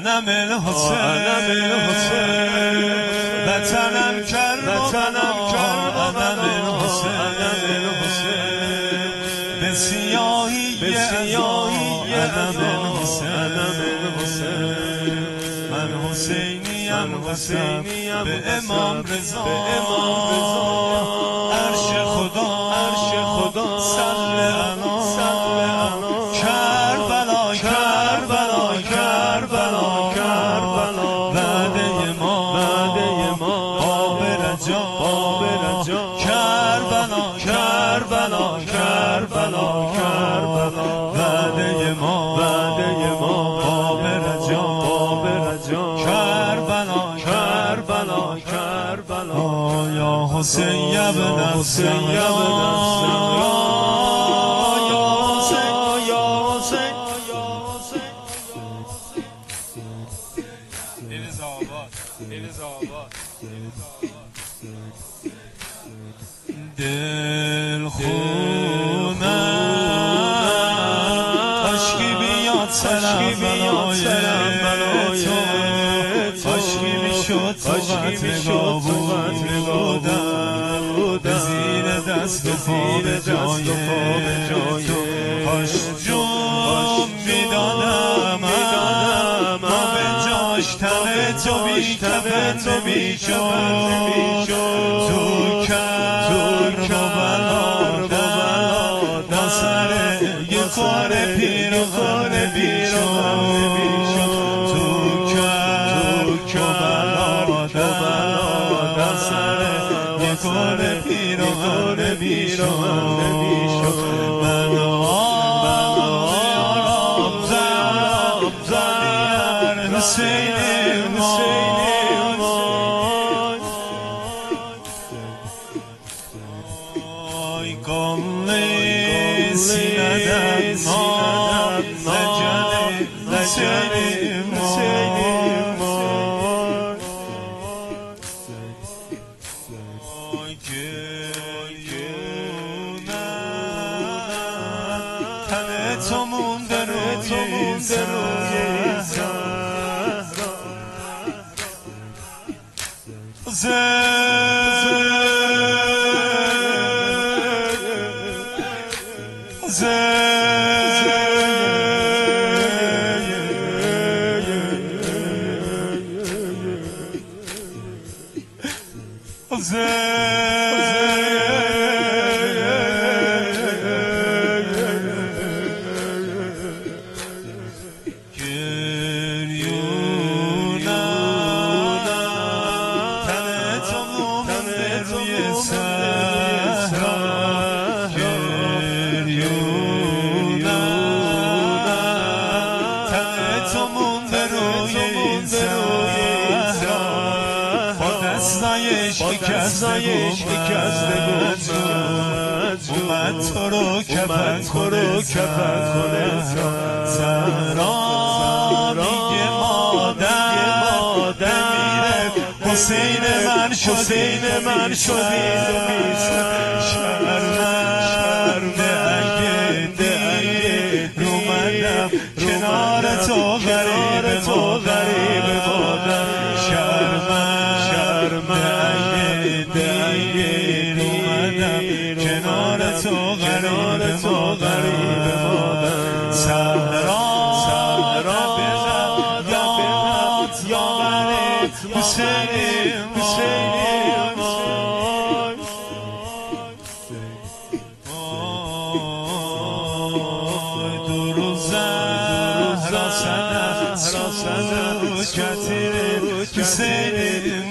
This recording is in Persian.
أنا من الحسين وطنم کربلا أنا من الحسين بسیاهی أنا من الحسين من حسینیم به امام رضا عرش خدا صل علی کربلا وعده ما باب رجا کربلا وعده ما باب رجا کربلا یا حسین یا ابن الحسین یا حسین دل خونه عشقی بیاد سلام بلای تو عشقی میشد تو قتلگاه بودم به زیر دست و پا به جای تو کاش جون میدادم ما به جاش تن تو بیشد تو کربلا دا سر یه کار پیر و خانه بیشد تو کربلا دا سر یه کار پیر و خانه بیشد من آرام زن حسین تو مونده روی شکسته اومد تو رو کفن کنه زهرا میگه مادر بمیره حسین من شدی شرمنده اگه دیر اومدم کنار تو غریب مادر غریب مادر سهرا یاد حسین درو زهرا سنه کتیر حسین